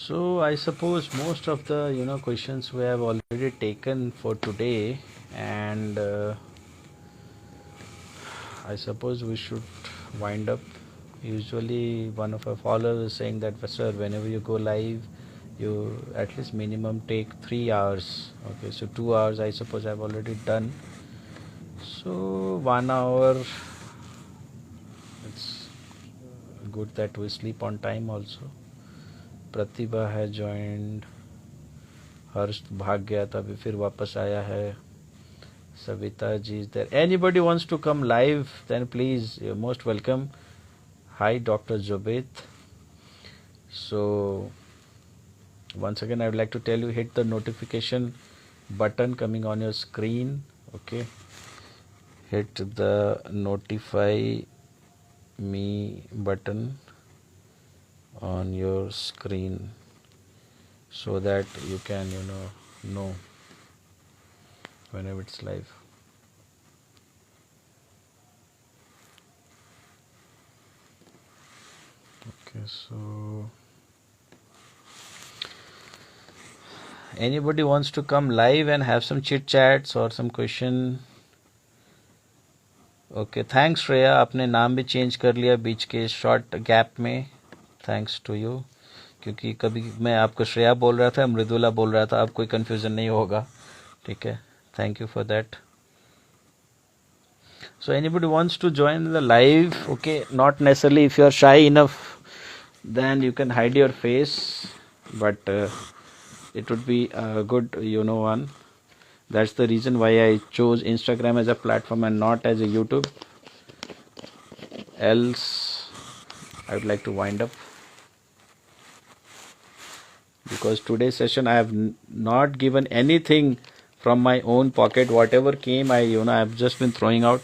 So I suppose most of the questions we have already taken for today, and I suppose we should wind up. Usually, one of our followers is saying that, sir, whenever you go live, you at least minimum take 3 hours. Okay, so 2 hours I suppose I've already done. So 1 hour, it's good that we sleep on time also. Pratibha has joined. हर्ष भाग गया था अभी फिर वापस आया है. Savita ji is there. Anybody wants to come live, then please, you're most welcome. Hi, Dr. Jobet. So, once again, I would like to tell you, hit the notification button coming on your screen. Okay. Hit the notify me button on your screen so that you can, know whenever it's live. Okay, so anybody wants to come live and have some chit chats or some question? Okay, thanks Shreya, आपने नाम भी change कर लिया बीच के short gap में. Thanks to you, क्योंकि कभी मैं आपको श्रेया बोल रहा था, मृदुला बोल रहा था, अब कोई कंफ्यूजन नहीं होगा. ठीक है, thank you for that. So anybody wants to join the live, okay, not necessarily if you are shy enough, then you can hide your face, but it would be a good, one. That's the reason why I chose Instagram as a platform and not as a YouTube. Else, I would like to wind up. Because today's session I have not given anything from my own pocket. Whatever came, I have just been throwing out.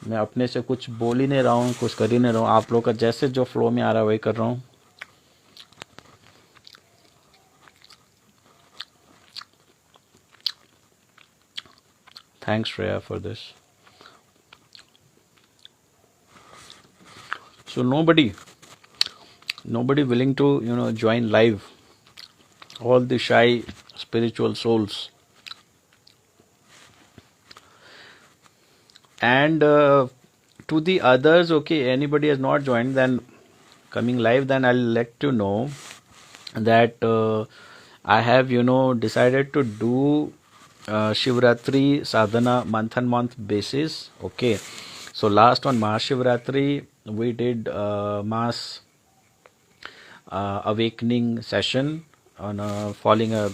मैं अपने से कुछ बोल ही नहीं रहा हूँ, कुछ कर ही नहीं रहा हूँ. आप लोग का जैसे जो फ्लो में आ रहा है वही कर रहा हूँ. Thanks Shreya for this. So nobody willing to join live. All the shy spiritual souls. And to the others, okay, anybody has not joined, then coming live, then I'll let you know that I have decided to do Shivratri Sadhana month basis. Okay, so last on Mahashivratri we did mass awakening session on following a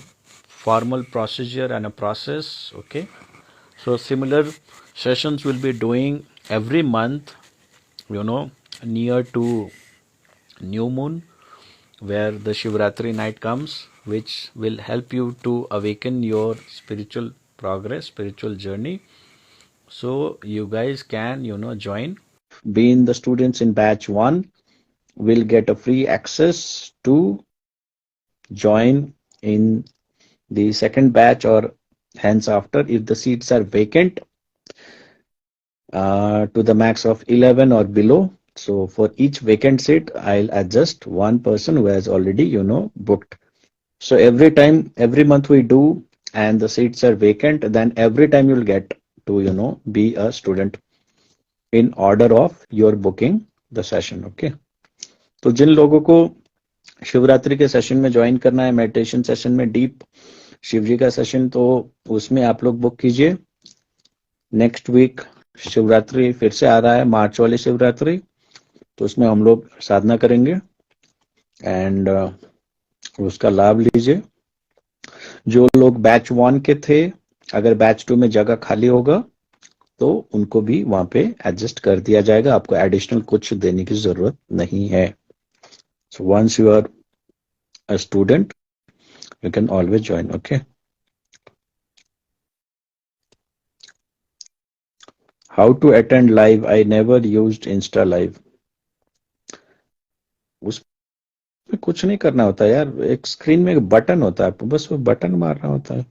formal procedure and a process. Okay, so similar sessions will be doing every month, near to new moon, where the Shivratri night comes, which will help you to awaken your spiritual progress, spiritual journey. So you guys can, join. Being the students in batch 1 will get a free access to join in the second batch or hence after if the seats are vacant to the max of 11 or below. So for each vacant seat, I'll adjust one person who has already, booked. So every month we do and the seats are vacant, then every time you'll get to, be a student in order of your booking the session. Okay. तो जिन लोगों को शिवरात्रि के session में join करना है, meditation session में deep Shiv जी का session, तो उसमें आप लोग बुक कीजिए. नेक्स्ट वीक शिवरात्रि फिर से आ रहा है, मार्च वाली शिवरात्रि, तो उसमें हम लोग साधना करेंगे एंड उसका लाभ लीजिए. जो लोग बैच 1 के थे, अगर बैच 2 में जगह खाली होगा तो उनको भी वहां पे एडजस्ट कर दिया जाएगा. आपको एडिशनल कुछ देने की जरूरत नहीं है. So once you are a student you can always join. Okay, how to attend live? I never used Insta live. उसमें कुछ नहीं करना होता यार, एक स्क्रीन में एक बटन होता है, आपको बस वो बटन मारना होता है.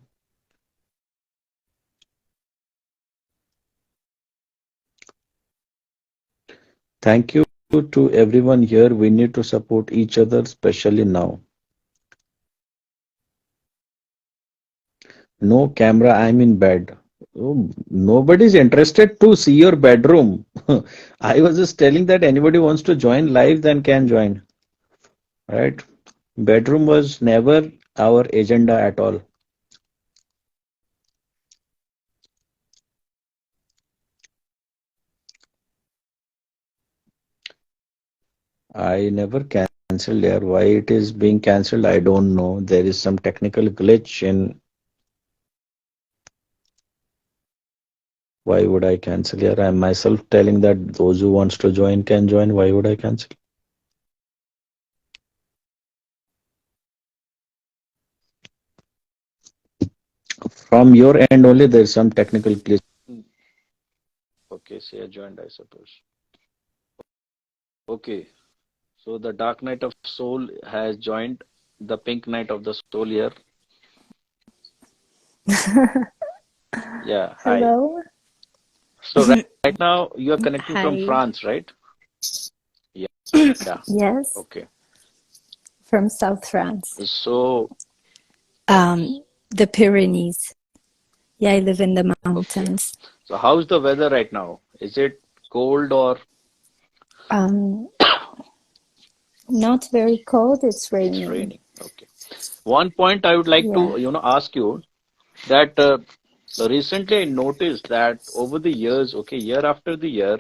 Thank you to everyone here. We need to support each other, especially now. No camera, I'm in bed. Oh, nobody's interested to see your bedroom. I was just telling that anybody wants to join live then can join, right? Bedroom was never our agenda at all. I never cancelled there. Why it is being cancelled, I don't know. There is some technical glitch in. Why would I cancel here? I'm myself telling that those who wants to join can join. Why would I cancel? From your end only, there's some technical glitch. Okay, say I joined, I suppose. Okay, so the Dark Knight of Soul has joined the Pink Knight of the Soul here. Yeah, hi. Hello. So right now you are connecting from Hi. France, right? Yeah, yeah. Yes, Okay. from South France. So, The Pyrenees. Yeah, I live in the okay. mountains. So how's the weather right now? Is it cold or Um, Not very cold, it's it's raining. raining? Okay. One point I would like Yeah. to, ask you that recently I noticed that over the years, okay, year after the year,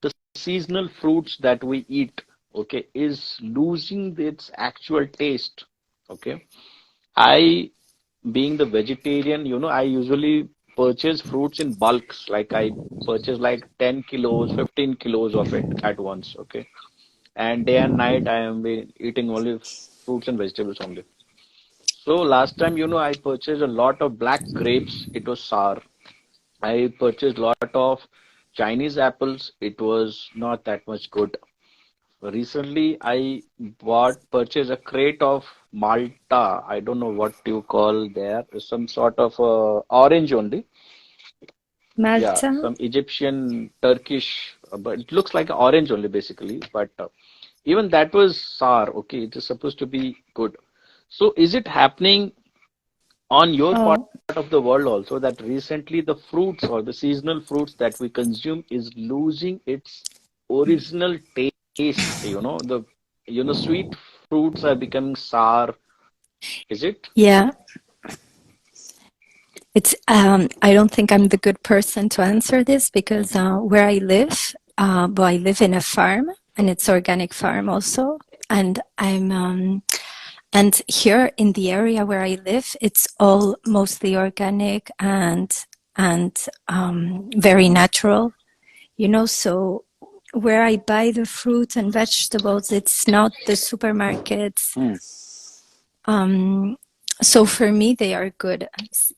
the seasonal fruits that we eat, okay, is losing its actual taste. Okay. I, being the vegetarian, I usually purchase fruits in bulks. Like I purchase like 10 kilos, 15 kilos of it at once. Okay. And day and night, I am eating only fruits and vegetables only. So last time, I purchased a lot of black grapes. It was sour. I purchased a lot of Chinese apples. It was not that much good. Recently, I purchased a crate of Malta. I don't know what you call there. Some sort of orange only. Yeah, Malta? some Egyptian, Turkish, but it looks like orange only basically. But even that was sour. Okay, it is supposed to be good. So is it happening on your part Oh, of the world also that recently the fruits or the seasonal fruits that we consume is losing its original taste? Sweet fruits are becoming sour. Is it? yeah. I don't think I'm the good person to answer this because Hmm. where I live, well, I live in a farm and it's organic farm also. And and here in the area where I live, it's all mostly organic and very natural, so where I buy the fruit and vegetables, it's not the supermarkets. Hmm. So for me, they are good.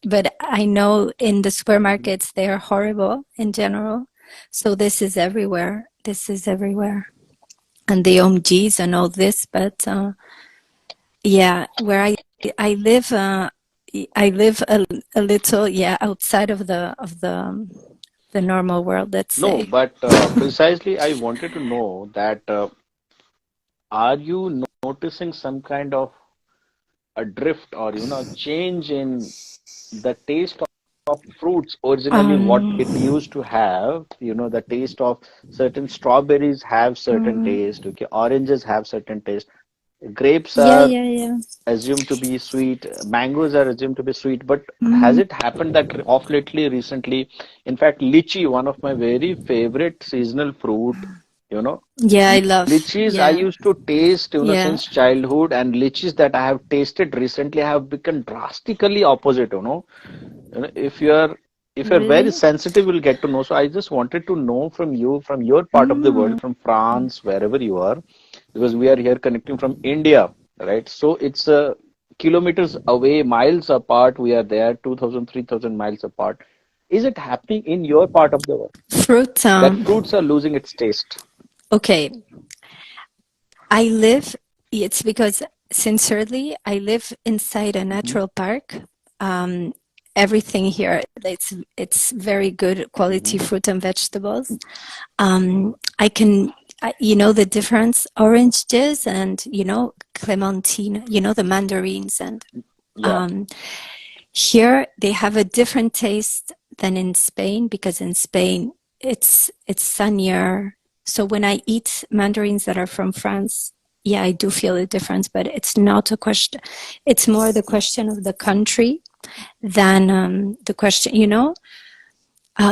But I know in the Mhm. supermarkets, they are horrible in general. So this is everywhere. This is everywhere. And the OMGs and all this. But yeah, where I live a little, yeah, outside of the normal world, let's No, say. but precisely I wanted to know that are you noticing some kind of a drift or change in the taste of fruits originally what Um, it used to have, the taste of certain strawberries have certain mm, taste, okay, oranges have certain taste, grapes yeah, are yeah, yeah. assumed to be sweet, mangoes are assumed to be sweet, but has Mm, it happened that off lately, recently, in fact, lychee, one of my very favorite seasonal fruit, you know, yeah, I love. lychees I Yeah, used to taste, yeah. since childhood, and lychees that I have tasted recently have become drastically opposite, if you're very Really? sensitive, you'll get to know. So I just wanted to know from you, from your part of the Mm. world, from France, wherever you are, because we are here connecting from India, right? So it's kilometers away, miles apart. We are there, 2,000, 3,000 miles apart. Is it happening in your part of the world Fruit. that fruits are losing its taste? Okay, I live. It's because sincerely, I live inside a Hmm. natural park. Um, Everything here, it's very good quality Hmm. fruit and vegetables. I can, the difference oranges and clementine, the mandarins and. Yeah. Here they have a different taste than in Spain, because in Spain it's sunnier. So when I eat mandarins that are from France, yeah, I do feel a difference, but it's not a question. It's more the question of the country than the question.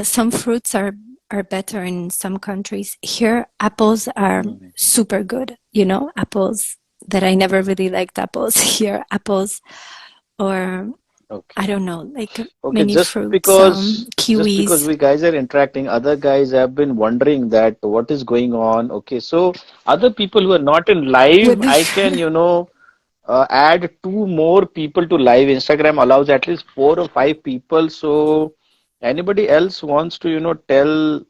Some fruits are better in some countries. Here, apples are Mhm. super good. Apples that I never really liked apples. Here, apples, or I Okay. don't know, like Okay, many fruits, just because kiwis. we guys are interacting, other guys have been wondering that what is going on. Okay, so other people who are not in live, With I can, the add two more people to live. Instagram allows at least 4 or 5 people. So anybody else wants to, tell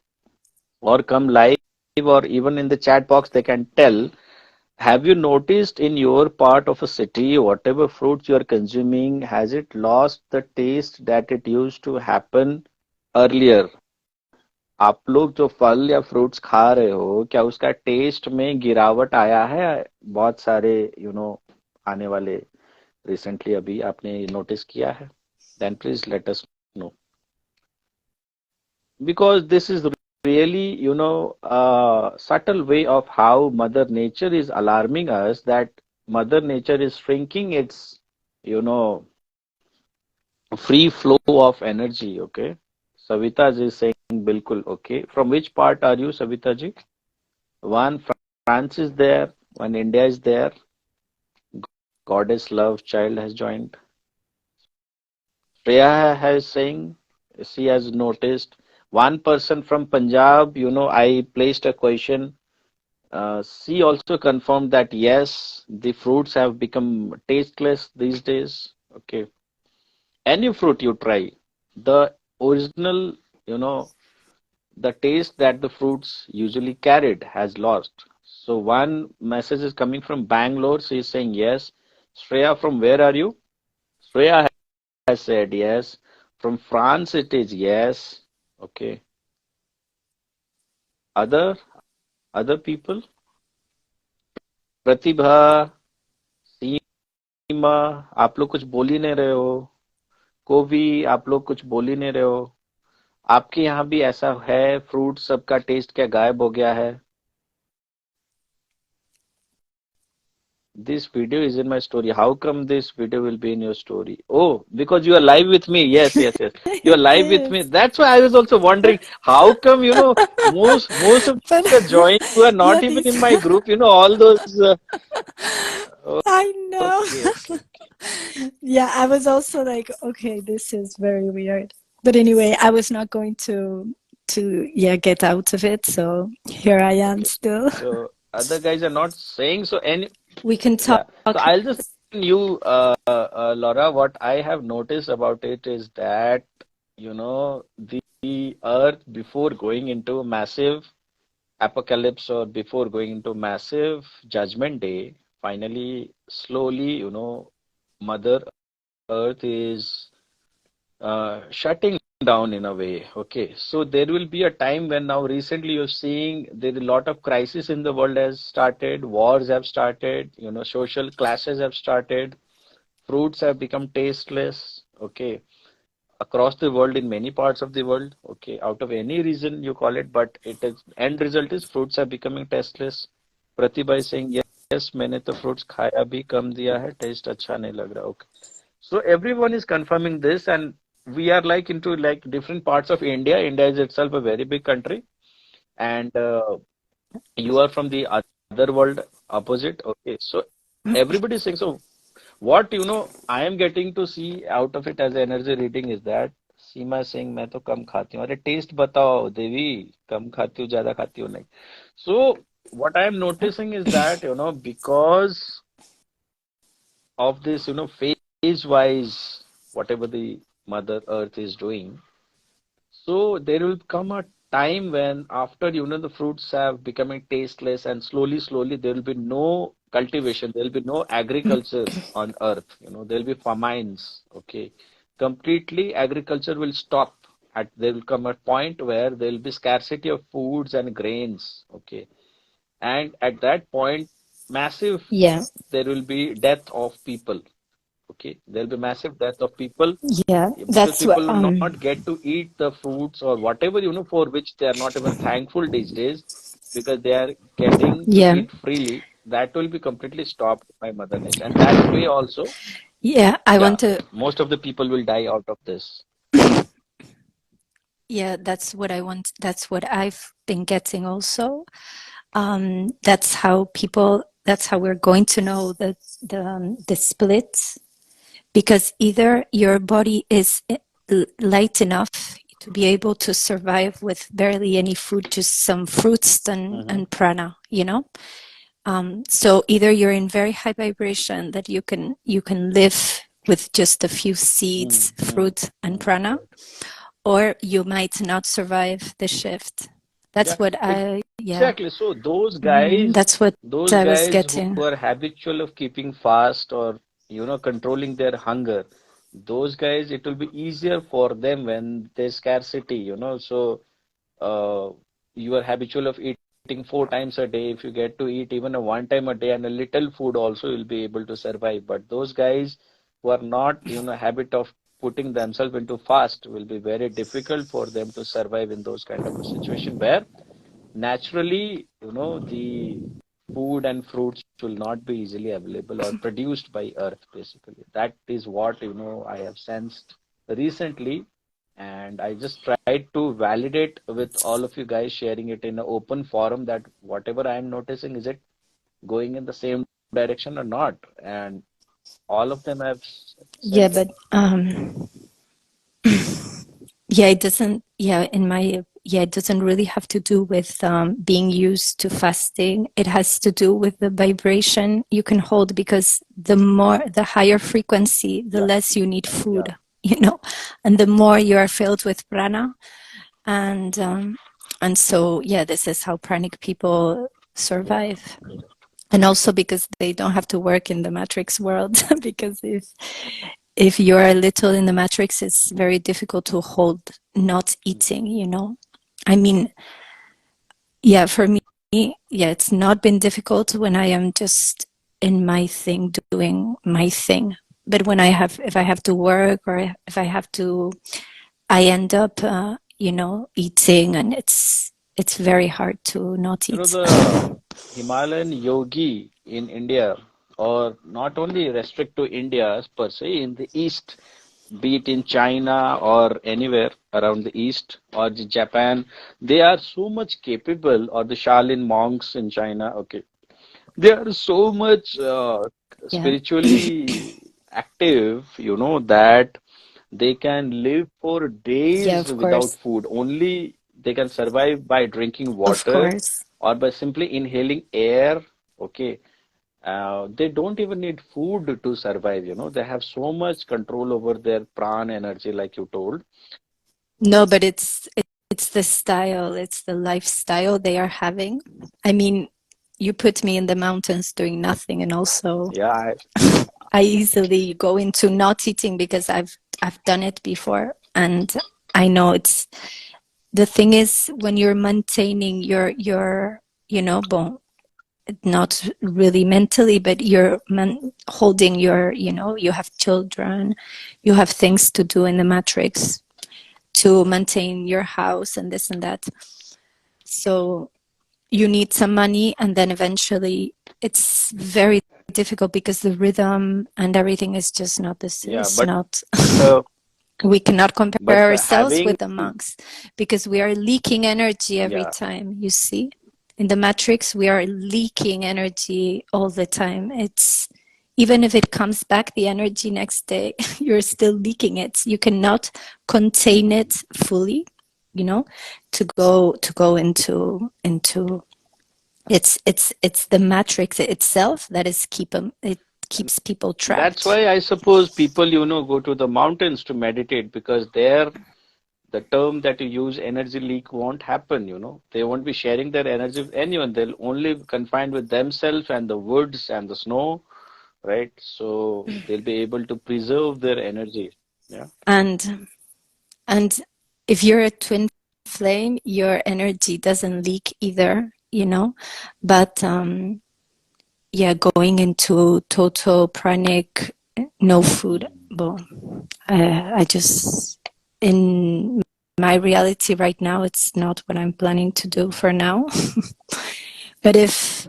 or come live or even in the chat box, they can tell. Have you noticed in your part of a city, whatever fruits you are consuming, has it lost the taste that it used to happen earlier? आप लोग जो फल या fruits खा रहे हो, क्या उसका टेस्ट में गिरावट आया है? बहुत सारे, आने वाले रिसेंटली अभी आपने नोटिस किया है? Then please let us know. Because this is really, a subtle way of how Mother Nature is alarming us that Mother Nature is shrinking its, you know, free flow of energy. Okay. Savita ji is saying Bilkul. Okay. From which part are you, Savita ji? One, France is there. One, India is there. Goddess Love Child has joined. Shreya has saying she has noticed. One person from Punjab, I placed a question. She also confirmed that yes, the fruits have become tasteless these days. Okay. Any fruit you try, the original, you know, the taste that the fruits usually carried has lost. So one message is coming from Bangalore. She is saying yes. Shreya, from where are you? Shreya has said yes. From France, it is yes. Okay. Other other people? Pratibha, सीमा, आप लोग कुछ बोल ही नहीं रहे हो. कोवी, आप लोग कुछ बोल ही नहीं रहे हो. आपके यहाँ भी ऐसा है? फ्रूट सबका टेस्ट क्या गायब हो गया है? This video is in my story. How come this video will be in your story? Oh, because you are live with me. Yes, yes, yes. You are It live with me. is. That's why I was also wondering how come, most of But the join who are yeah, not even these. in my group, all those. I know. Okay, okay, okay. Yeah, I was also like, okay, this is very weird. But anyway, I was not going to yeah, get out of it, so here I am Okay. still. So other guys are not saying so. Any We can talk. Yeah. So I'll just tell you, Laura, what I have noticed about it is that, the Earth before going into massive apocalypse or before going into massive judgment day, finally, slowly, Mother Earth is shutting down in a way. Okay, so there will be a time when now recently you're seeing there is a lot of crisis in the world has started, wars have started, social clashes have started, fruits have become tasteless. Okay, across the world in many parts of the world. Okay, out of any reason you call it, but it is end result is fruits are becoming tasteless. Pratibha is saying yes, मैंने तो fruits खाया भी कम दिया है, taste अच्छा नहीं लग रहा. Okay. So everyone is confirming this, and we are like into like different parts of India. India is itself a very big country, and you are from the other world opposite. Okay, so everybody is saying so. What I am getting to see out of it as energy reading is that सीमा सिंह मैं तो कम खाती हूँ. अरे test बताओ देवी, कम खाती हूँ ज्यादा खाती हूँ नहीं. So what I am noticing is that because of this phase wise whatever the Mother Earth is doing. So there will come a time when after the fruits have becoming tasteless and slowly there will be no cultivation, there will be no agriculture on earth. There will be famines. Okay, completely agriculture will stop. There will come a point where there will be scarcity of foods and grains. Okay, and at that point, massive Yeah. there will be death of people. Okay, there'll be massive death of people Yeah, because that's what people will not get to eat the fruits or whatever, for which they are not even thankful these days because they are getting to yeah. eat freely. That will be completely stopped by Mother Nature. And that way also, Yeah, I yeah, want to most of the people will die out of this. yeah, that's what I want. That's what I've been getting also. That's how we're going to know the split, because either your body is light enough to be able to survive with barely any food, just some fruits and prana, so either you're in very high vibration that you can live with just a few seeds, fruit and prana, or you might not survive the shift. Yeah, That's what yeah, exactly. So that's what those I was guys getting. who are habitual of keeping fast or controlling their hunger, those guys it will be easier for them when there's scarcity. So uh, you are habitual of eating 4 times a day. If you get to eat even a one time a day and a little food also, you'll be able to survive. But those guys who are not, habit of putting themselves into fast will be very difficult for them to survive in those kind of a situation where naturally, the food and fruits will not be easily available or produced by Earth, basically. That is what, I have sensed recently. And I just tried to validate with all of you guys sharing it in an open forum that whatever I am noticing, is it going in the same direction or not? And all of them have Yeah, said that. but yeah, it doesn't. Yeah, it doesn't really have to do with being used to fasting. It has to do with the vibration you can hold, because the higher frequency, the Yeah, less you need yeah, food. And the more you are filled with prana, and so yeah, this is how pranic people yeah, survive. correct. And also because they don't have to work in the matrix world, because if you're a little in the matrix, it's very difficult to hold not eating. I mean, yeah, for me, yeah, it's not been difficult when I am just in my thing, doing my thing. But if I have to work, or if I have to, I end up, eating, and it's very hard to not eat. The Himalayan yogi in India, or not only restrict to India per se, in the East, be it in China or anywhere around the East or Japan, they are so much capable, or the Shaolin monks in China, okay, they are so much Yeah, spiritually active, that they can live for yeah, days of without course, food. Only they can survive by drinking of water course. or by simply inhaling air. Okay. They don't even need food to survive. They have so much control over their prana energy, like you told. No, but it's the style, it's the lifestyle they are having. I mean, you put me in the mountains doing nothing, and also Yeah, I easily go into not eating because I've done it before, and I know it's the thing is, when you're maintaining your bon, not really mentally, but you're holding you have children, you have things to do in the matrix to maintain your house and this and that. So you need some money, and then eventually it's very difficult because the rhythm and everything is just not this. yeah, It's not. uh, We cannot compare ourselves having, with the monks because we are leaking energy every yeah, time. You see, in the matrix, we are leaking energy all the time. It's even if it comes back the energy next day, you're still leaking it. You cannot contain it fully, you know, to go into it's the matrix itself that is it and keeps people that's trapped. why I suppose people, go to the mountains to meditate because there the term that you use, energy leak, won't happen. They won't be sharing their energy with anyone. They'll only be confined with themselves and the woods and the snow, right? So they'll be able to preserve their energy. Yeah. And and if you're a twin flame, your energy doesn't leak either. But yeah, going into total pranic no food. Mm. Well, I just, in my reality right now, it's not what I'm planning to do for now. But if,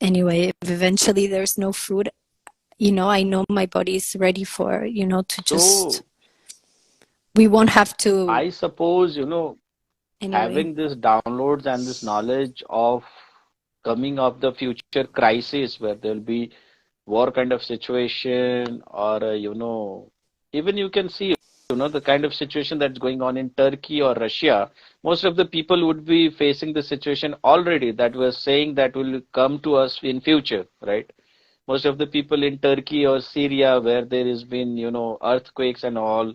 anyway, if eventually there's no food, I know my body is ready for, to just, So we won't have to, I suppose, anyway. having this downloads and this knowledge of coming of the future crisis where there'll be war kind of situation, or even you can see, the kind of situation that's going on in Turkey or Russia. Most of the people would be facing the situation already that we're saying that will come to us in future, right? Most of the people in Turkey or Syria, where there has been, earthquakes and all,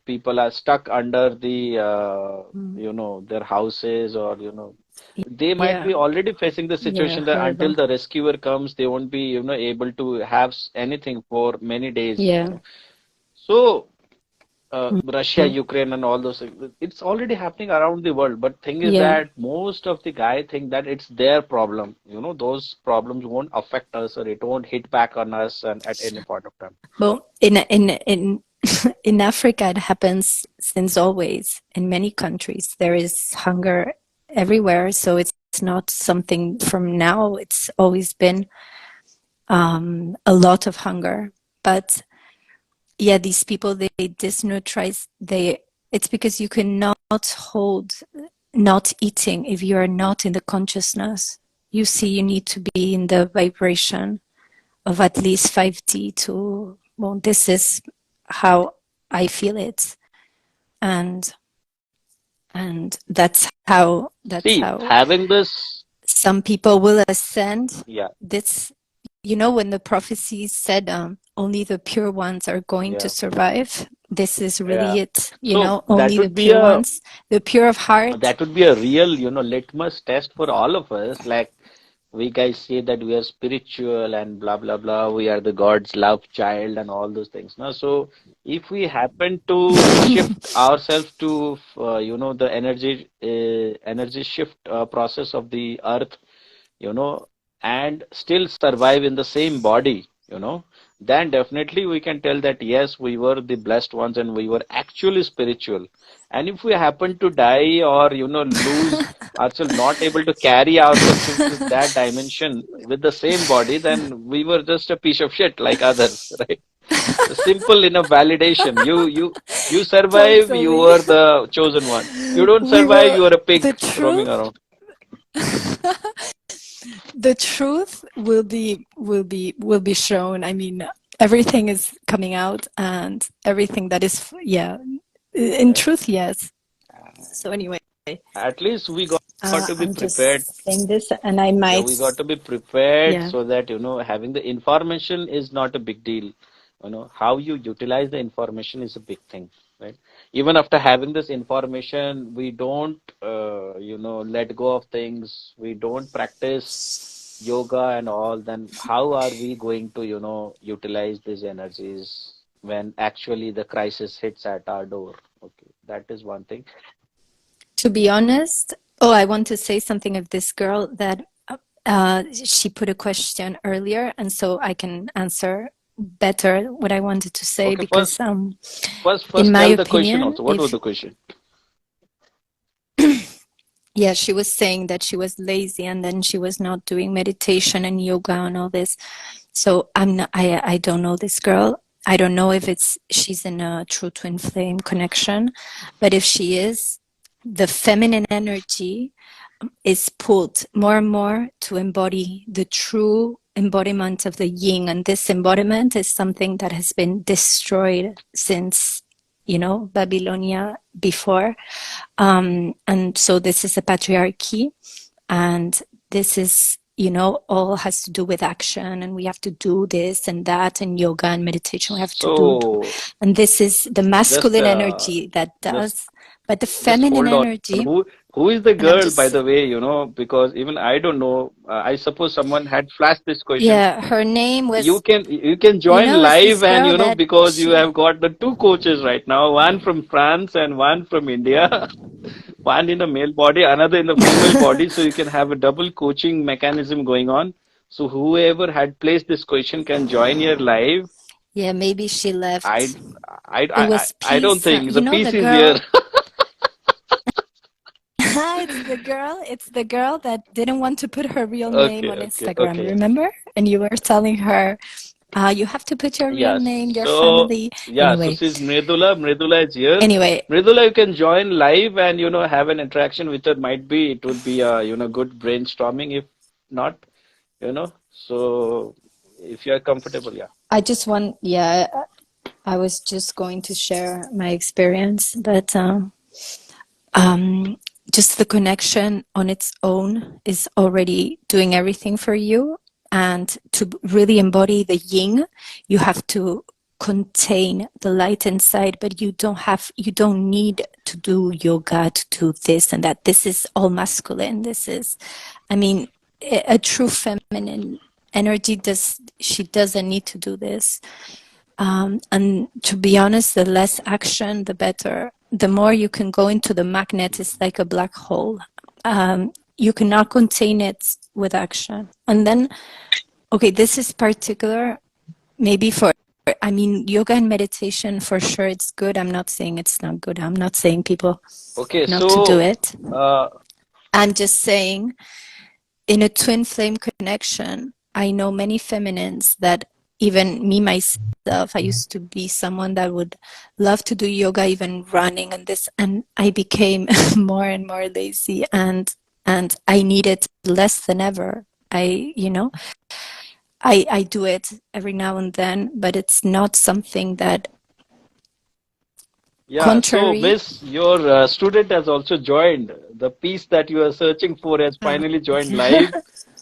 people are stuck under the, Mm. their houses, or, they might Yeah, be already facing the yeah, situation that until horrible. the rescuer comes, they won't be, able to have anything for many days. Yeah. So, Russia, Mm. Ukraine, and all those things, it's already happening around the world. But thing is Yeah. that most of the guy think that it's their problem. Those problems won't affect us, or it won't hit back on us and at any point of time. Well, in in Africa, it happens since always. In many countries, there is hunger everywhere. So it's not something from now. It's always been a lot of hunger. But yeah, these people, they dysnutrize. It's because you cannot hold not eating if you are not in the consciousness. You see, you need to be in the vibration of at least 5D to, well, this is how I feel it. And that's See, how having this, some people will ascend. yeah, This, when the prophecies said only the pure ones are going to yeah, survive, this is yeah. really it. So Only the pure ones, the pure of heart. that would be a real, litmus test for all of us. Like, we guys say that we are spiritual and blah blah blah. We are the God's love child and all those things. Now, so if we happen to shift ourselves to, the energy shift process of the earth, you know, and still survive in the same body, then definitely we can tell that yes, we were the blessed ones and we were actually spiritual. And if we happen to die, or, lose ourselves, not able to carry ourselves to that dimension with the same body, then we were just a piece of shit like others, right? Simple enough validation. You survive, you Totally. were the chosen one. You don't We survive, will, you are a pig the roaming truth, around. the truth will be shown. I mean, everything is coming out, and everything that is, yeah, in Yeah. truth, yes. So anyway, At least we got to be I'm prepared. just saying this, and I Yeah, might, we got to be prepared yeah. so that, having the information is not a big deal. How you utilize the information is a big thing, right? Even after having this information, we don't, let go of things. We don't practice yoga and all. Then how are we going to, utilize these energies when actually the crisis hits at our door? Okay, that is one thing. To be honest, oh, I want to say something of this girl that she put a question earlier, and so I can answer better what I wanted to say, Okay, because in first my tell the question opinion, also. What was if, the question? yeah, she was saying that she was lazy and then she was not doing meditation and yoga and all this. So I don't know this girl. I don't know if she's in a true twin flame connection, but if she is, the feminine energy is pulled more and more to embody the true embodiment of the yin. And this embodiment is something that has been destroyed since, Babylonia before. And so this is a patriarchy, and this is, all has to do with action, and we have to do this and that, and yoga and meditation we have to do. So And this is the just masculine energy that just does, but the just feminine hold on. energy, Who is the and I'm girl, by just, the way? Because even I don't know. I suppose someone had flashed this question. yeah, her name You was, can join it's live, this and girl that because you she, have got the two coaches right now, one from France and one from India, one in a male body, another in a female body, so you can have a double coaching mechanism going on. So whoever had placed this question can join your live. Yeah, maybe she I, left. I, It I, was I don't Peace. think You the know peace the is here. girl. It's the girl. It's the girl that didn't want to put her real name Okay, on okay, Instagram. okay. Remember? And you were telling her, you have to put your real Yes. name, your So, family. yeah, so Anyway, she's Mridula. Mridula is here. anyway, Mridula, you can join live and, have an interaction with her. Might be, it would be a, good brainstorming. If not, so if you are comfortable, yeah. I just want. Yeah, I was just going to share my experience, but um, just the connection on its own is already doing everything for you. And to really embody the yin, you have to contain the light inside, but you don't need to do yoga to do this and that. This is all masculine. This is, I mean, a true feminine energy she doesn't need to do this. And to be honest, the less action, the better. The more you can go into the magnet, it's like a black hole. You cannot contain it with action. And then, okay, this is particular, maybe for, I mean, yoga and meditation, for sure, it's good. I'm not saying it's not good. I'm not saying people Okay, not to do so, it. I'm just saying, in a twin flame connection, I know many feminines that, even me myself, I used to be someone that would love to do yoga, even running and this, and I became more and more lazy, and I need it less than ever. I do it every now and then, but it's not something that, yeah, so contrary. Miss, your student has also joined. The piece that you are searching for has finally joined live.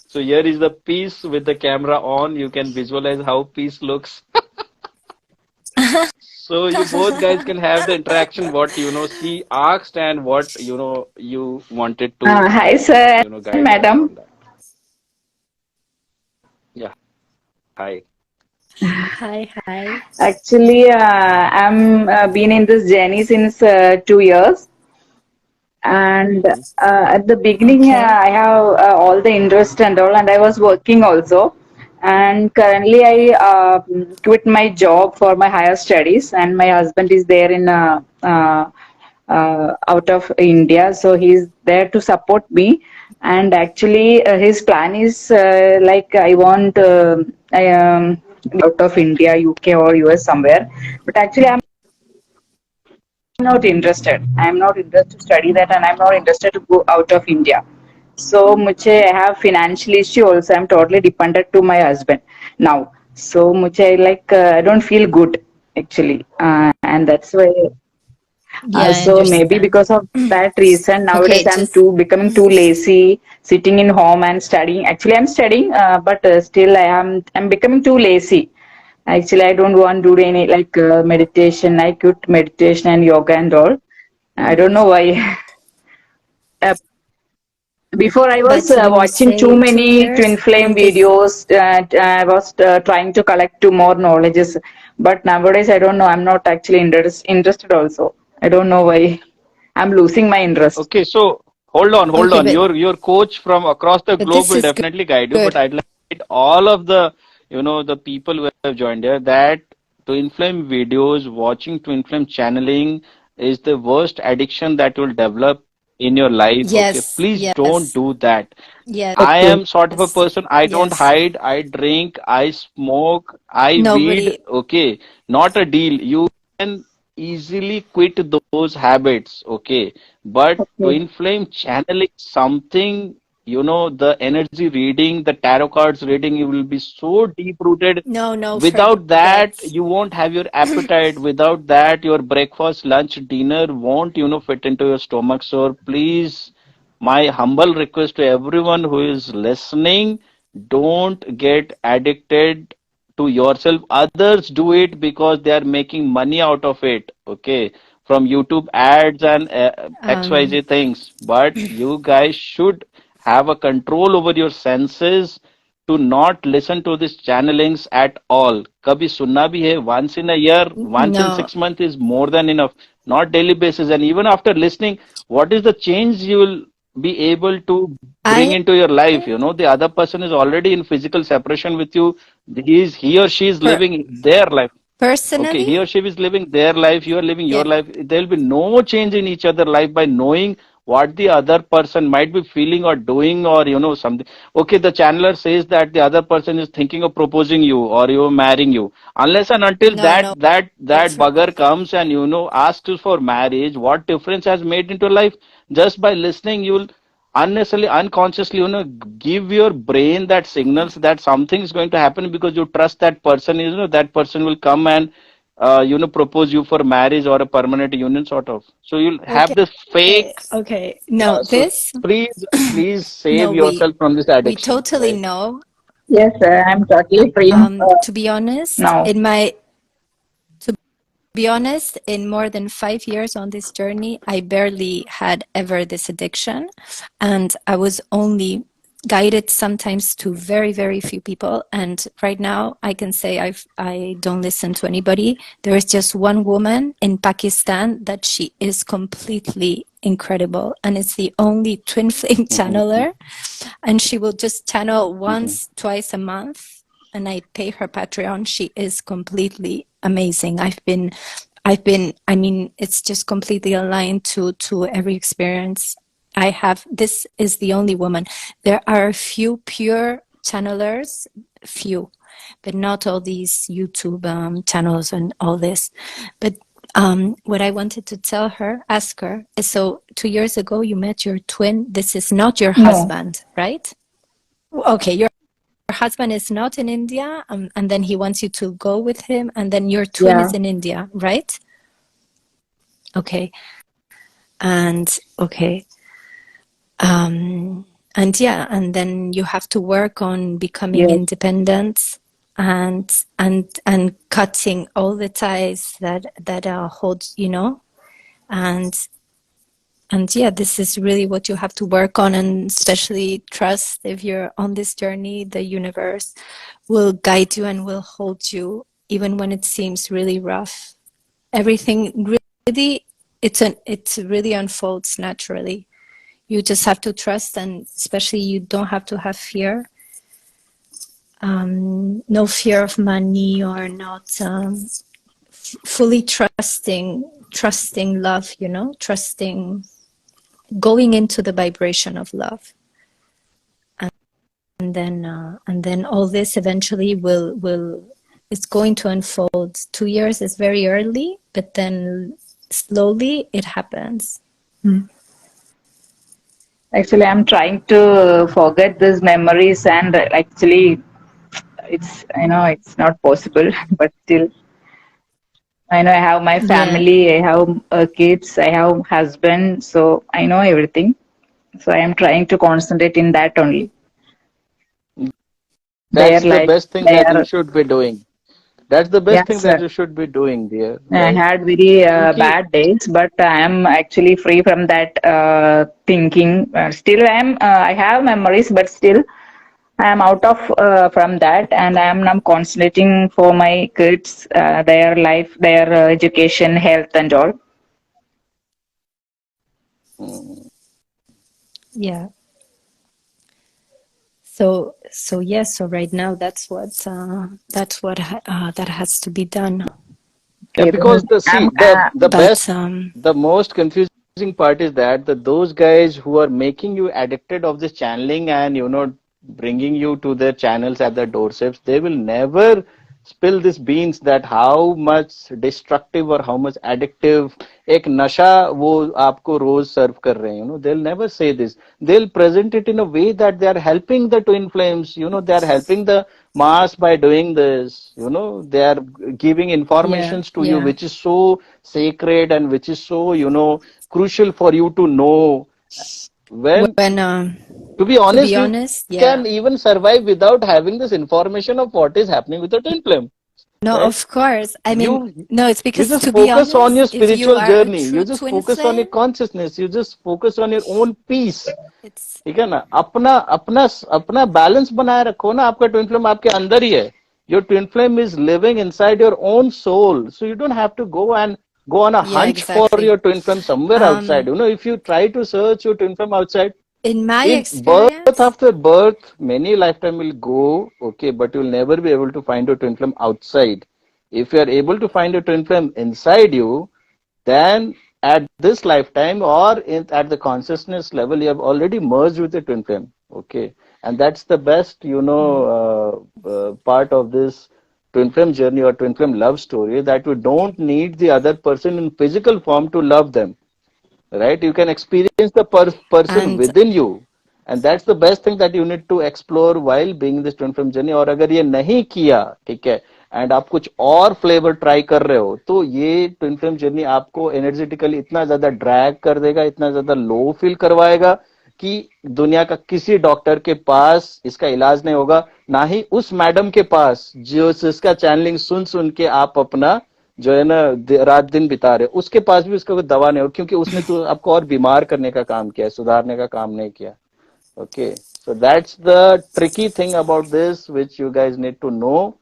So here is the piece with the camera on. You can visualize how piece looks. So you both guys can have the interaction what she asked and what you wanted to Hi, sir and guide her madam. on that. Yeah, hi. Hi, hi. Actually, I'm been in this journey since 2 years, and Hmm. at the beginning, Okay. I have all the interest and all, and I was working also. And currently, I quit my job for my higher studies, and my husband is there in out of India, so he's there to support me. And actually, his plan is like I want I out of India, UK or US somewhere. But actually, I'm not interested. I'm not interested to study that, and I'm not interested to go out of India. So मुझे I have financial issue also. I'm totally dependent to my husband now. So मुझे like I don't feel good actually, and that's why. Yeah, I So maybe understand. because of that reason, nowadays Okay, I'm just too becoming too lazy, sitting in home and studying. Actually, I'm studying, but still I'm becoming too lazy. Actually, I don't want to do any like meditation. I quit meditation and yoga and all. I don't know why. Uh, Before I was but when you watching too say two many twin years, flame this videos. I was trying to collect two more knowledges, but nowadays I don't know. I'm not actually interested. Also, I don't know why. I'm losing my interest. Okay, so hold on, hold okay, on. Your coach from across the but globe this will is definitely guide you, but good. I'd like all of the the people who have joined here that twin flame videos, watching twin flame channeling is the worst addiction that you'll develop in your life. Okay, Yes, please don't yes, do that. yes, I Okay. am sort of a person, I don't yes. hide, I drink, I smoke, I weed, Nobody. okay, not a deal. You can easily quit those habits, okay. But Okay. twin flame channeling something, the energy reading, the tarot cards reading, you will be so deep rooted. No, no, Without that, forget. you won't have your appetite. Without that, your breakfast, lunch, dinner won't, fit into your stomach. So please, my humble request to everyone who is listening, don't get addicted to yourself. Others do it because they are making money out of it, okay, from YouTube ads and Um, XYZ things. But you guys should have a control over your senses to not listen to these channelings at all. कभी सुनना भी है once in a year, once in no, 6 months is more than enough, not daily basis. And even after listening, what is the change you will be able to bring I into your life? The other person is already in physical separation with you. He or she is for living their life. Okay, he Personally, or she is living their life, you are living your yeah, life. There will be no change in each other life by knowing what the other person might be feeling or doing, or something. Okay, the channeler says that the other person is thinking of proposing you or marrying you. Unless and until no, that no, that that it's bugger comes and asks you for marriage, what difference has made into life? Just by listening, you'll unnecessarily, unconsciously, give your brain that signals that something is going to happen because you trust that person. That person will come and propose you for marriage or a permanent union, sort of. So you'll have okay. this fake. Okay. No, So this, please save no, yourself from this we addiction, totally right? know. Yes, I'm totally free To be honest, now. to be honest, in more than 5 years on this journey, I barely had ever this addiction, and I was only guided sometimes to very, very few people. And right now, I can say I don't listen to anybody. There is just one woman in Pakistan that she is completely incredible, and it's the only twin flame Hmm. channeler, and she will just channel Hmm. once, twice a month, and I pay her Patreon. She is completely amazing. I mean, it's just completely aligned to every experience I have. This is the only woman. There are a few pure channelers, few, but not all these YouTube channels and all this. But what I wanted to tell her, ask her, is, so 2 years ago you met your twin. This is not your No, husband, right? Okay, your husband is not in India, and then he wants you to go with him, and then your twin yeah, is in India, right? Okay, and okay, and yeah, and then you have to work on becoming yes. independent and cutting all the ties that hold, and and yeah, this is really what you have to work on, and especially trust. If you're on this journey, the universe will guide you and will hold you even when it seems really rough. Everything really, it really unfolds naturally. You just have to trust, and especially you don't have to have fear. No fear of money, or not fully trusting love, trusting, going into the vibration of love. And then all this eventually will it's going to unfold. 2 years is very early, but then slowly it happens. Actually, I'm trying to forget these memories, and actually, it's not possible. But still, I know I have my Yeah, family, I have kids, I have husband, so I know everything. So I am trying to concentrate in that only. Their That's the life, best thing that you their should be doing. That's the best thing yes. that you should be doing, dear. I Right? had very Kyunki, bad days, but I am actually free from that thinking. Still, I have memories, but still, I am out of from that, and I am now concentrating for my kids, their life, their education, health, and all. mm, yeah. So yes. So right now, that's what that has to be done. yeah, Okay, because then the see I'm the But best, the most confusing part is that those guys who are making you addicted of this channeling and bringing you to their channels at their doorsteps, they will never spill these beans that how much destructive or how much addictive एक नशा वो आपको रोज सर्व कर रहे हैं. They'll never say this. They'll present it in a way that they are helping the twin flames. They are helping the mass by doing this. They are giving yeah, informations to you yeah. which is so sacred and which is so crucial for you to know. When, When to be to be honest, you honest, yeah. can even survive without having this information of what is happening with the twin flame, No, right? of course. I mean, you no, it's you because, just to be focus on honest, your if you spiritual are a journey, true you just twin focus on your flame, consciousness, you just focus on your own peace. it's ठीक है ना? अपना अपना अपना balance बनाए रखो ना. आपका ट्विन फ्लेम आपके अंदर ही है. Your twin flame is living inside your own soul, so you don't have to go on a yeah, hunch for exactly. your twin flame somewhere outside. If you try to search your twin flame outside, In my in birth experience, after birth, many lifetime will go, okay, but you'll never be able to find your twin flame outside. If you are able to find a twin flame inside you, then at this lifetime or at the consciousness level, you have already merged with the twin flame. Okay, and that's the best, part of this twin flame journey or twin flame love story, that you don't need the other person in physical form to love them, right? You can experience the person And within you, and that's the best thing that you need to explore while being this twin flame journey. और अगर ये नहीं किया, ठीक है, and आप कुछ और फ्लेवर ट्राई कर रहे हो, तो ये ट्विन फ्लेम जर्नी आपको एनर्जेटिकली इतना ज्यादा ड्रैग कर देगा, इतना ज्यादा लो फील करवाएगा कि दुनिया का किसी डॉक्टर के पास इसका इलाज नहीं होगा, ना ही उस मैडम के पास जो इसका चैनलिंग सुन सुन के आप अपना जो है ना रात दिन बिता रहे हो, उसके पास भी उसका कोई दवा नहीं हो, क्योंकि उसने तो आपको और बीमार करने का काम किया है, सुधारने का काम नहीं किया. Okay, so that's the tricky thing about this, which you guys need to know.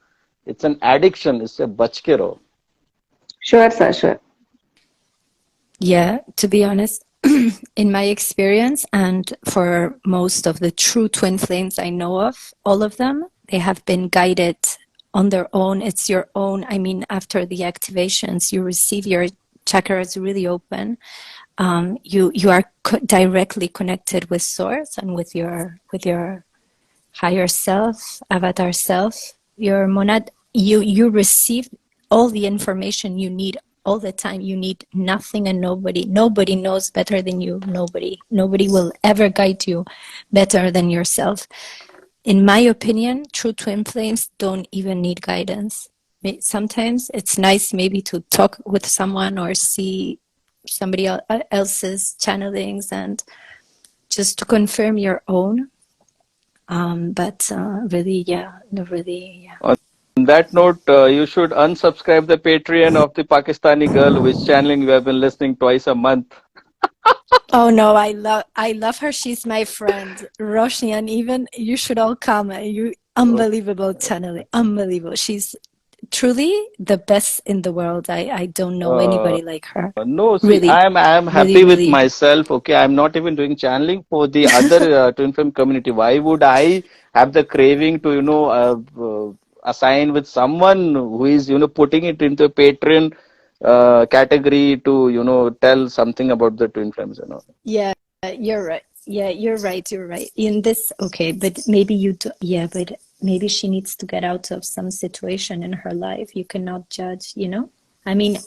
It's an addiction. It's a बच के रहो. Sure, sir, sure. yeah, to be honest, in my experience, and for most of the true twin flames I know of, all of them, they have been guided on their own. It's your own. I mean, after the activations, you receive your chakras really open. You are directly connected with source and with your higher self, avatar self, your monad. You receive all the information you need all the time. You need nothing and nobody. Nobody knows better than you. Nobody will ever guide you better than yourself. In my opinion, true twin flames don't even need guidance. Sometimes it's nice maybe to talk with someone or see somebody else's channelings and just to confirm your own. But really, yeah, really, yeah. On that note, you should unsubscribe the Patreon of the Pakistani girl who is channeling you have been listening twice a month. Oh no, I love her. She's my friend, Roshni, and even you should all come. You unbelievable channeling, unbelievable. She's truly the best in the world. I don't know anybody like her. No, see, Really, I am happy really, with really. myself. Okay, I'm not even doing channeling for the other twin flame community. Why would I have the craving to, assign with someone who is, putting it into a Patreon category to, tell something about the twin flames, Yeah, you're right. Yeah, you're right. You're right. In this, okay, but maybe you do. Yeah, but maybe she needs to get out of some situation in her life. You cannot judge, I mean,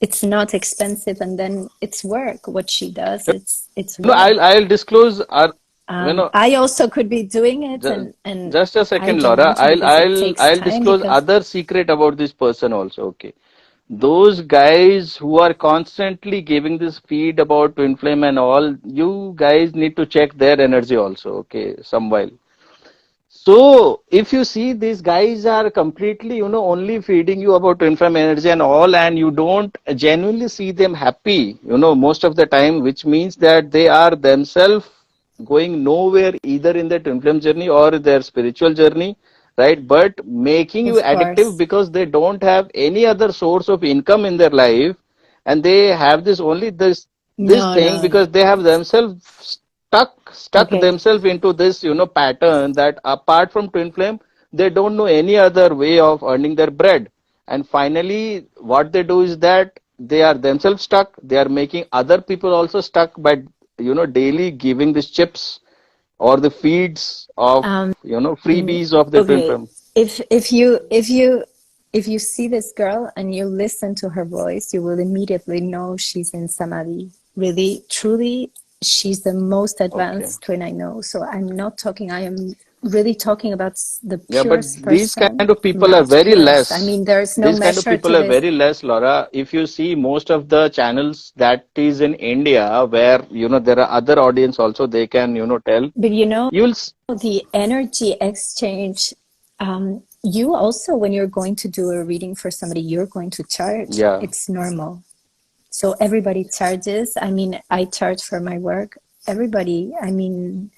it's not expensive, and then it's work. What she does, it's work. I'll disclose our, I also could be doing it, and just a I second, don't Laura. want to because it takes I'll time. disclose Because other secret about this person also. Okay, those guys who are constantly giving this feed about twin flame and all, you guys need to check their energy also. Okay, some while. So if you see these guys are completely, only feeding you about twin flame energy and all, and you don't genuinely see them happy, most of the time, which means that they are themselves going nowhere either in their twin flame journey or their spiritual journey, right? But making you of addictive course, because they don't have any other source of income in their life, and they have this only this no, thing no, because no. they have themselves stuck Okay. themselves into this pattern that apart from twin flame they don't know any other way of earning their bread. And finally what they do is that they are themselves stuck, they are making other people also stuck by daily giving these chips or the feeds of freebies of the twin Okay. flame. If you see this girl and you listen to her voice, you will immediately know she's in samadhi. Really, truly, she's the most Okay. advanced twin I know. So I'm not talking. I am really talking about the Yeah, but purest these person, kind of people are not very purest. I less. mean, there's no These kind of measure people to are this. very less, Laura. If you see most of the channels that is in India, where there are other audience also, they can tell. But You'll the energy exchange. You also, when you're going to do a reading for somebody, you're going to charge. yeah. It's normal. So everybody charges. I mean, I charge for my work. Everybody. I mean,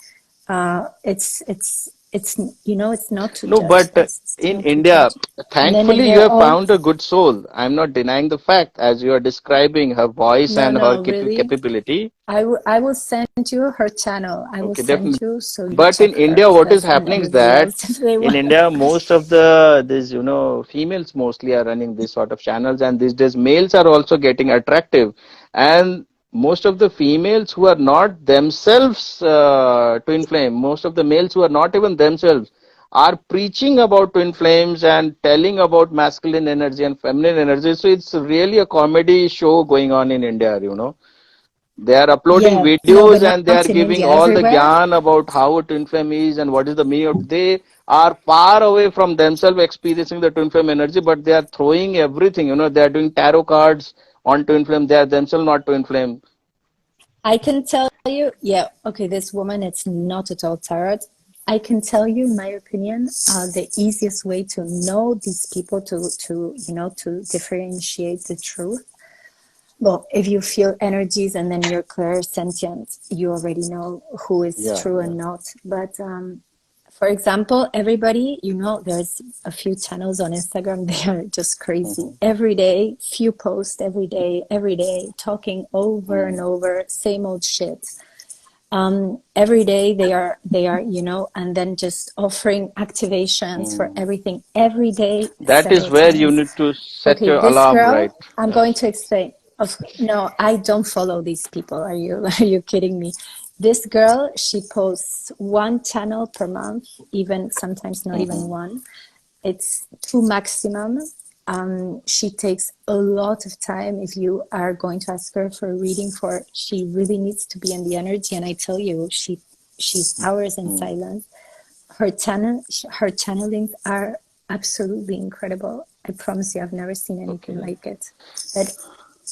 it's it's, you know, it's not to No, judge but us. It's in not to India, judge. And then if thankfully, you they're have all, found a good soul. I'm not denying the fact, as you are describing her voice no, and her no, really, capability. I will send you her channel. I will Okay, send definitely. you so you But in check her, India, what is because, and happening is everybody that else if they in want. India, most of the this females mostly are running this sort of channels, and these days males are also getting attractive, and most of the females who are not themselves twin flame, most of the males who are not even themselves are preaching about twin flames and telling about masculine energy and feminine energy. So it's really a comedy show going on in India. They are uploading Yeah, no, videos but and they are not in giving India, all the everywhere. gyan about how a twin flame is and what is the meaning of. They are far away from themselves experiencing the twin flame energy, but they are throwing everything. They are doing tarot cards on twin flame. They are themselves not twin flame. I can tell you, yeah, okay, this woman, it's not at all tarot. I can tell you, in my opinion, the easiest way to know these people, to you know, to differentiate the truth. Well, if you feel energies and then you're clairsentient, you already know who is Yeah, true yeah. and not. But for example, everybody, you know, there's a few channels on Instagram, they are just crazy. Mhm. Every day, few posts every day, talking over and over, same old shit. Every day they are, you know, and then just offering activations for Mm. everything every day, That is several where you times. need to set Okay, your this alarm, right? girl, I'm Yeah. going to explain. No, I don't follow these people. Are you are you kidding me? This girl, she posts one channel per month, even sometimes not even Hmm. one. It's two maximum. She takes a lot of time. If you are going to ask her for a reading, for she really needs to be in the energy. And I tell you, she's hours in Mm. silence. Her channelings are absolutely incredible. I promise you, I've never seen anything Okay. like it. But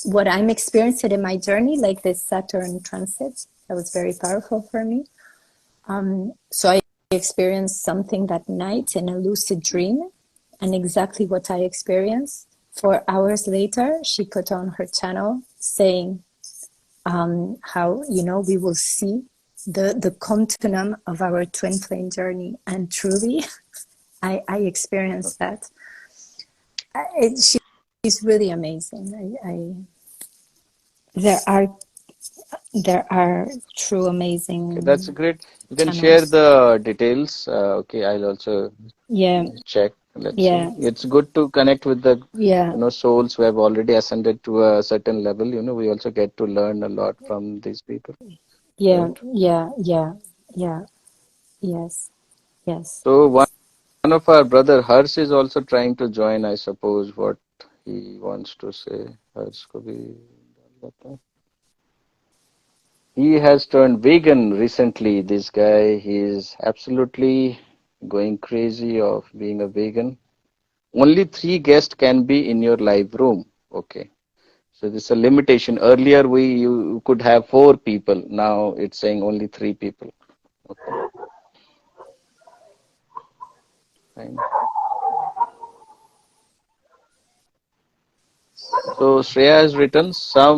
what I'm experiencing in my journey, like this Saturn transit, that was very powerful for me. So I experienced something that night in a lucid dream, and exactly what I experienced. 4 hours later, she put on her channel saying how, you know, we will see the continuum of our twin flame journey. And truly, I experienced that. She's really amazing. There are there are true Okay, that's amazing great. You can share channels. the details. Okay, I'll also Yeah, check. Let's see. yeah, It's good to connect with the, yeah, souls who have already ascended to a certain level. We also get to learn a lot from these people, yeah, right? yeah, yeah, yeah. Yes, yes. So one of our brother Hers is also trying to join, I suppose, what he wants to say. Hers could be. He has turned vegan recently. This guy, he is absolutely going crazy of being a vegan. Only 3 guests can be in your live room. Okay. So this is a limitation. Earlier you could have 4 people. Now it's saying only 3 people. Okay. Fine. So Shreya has written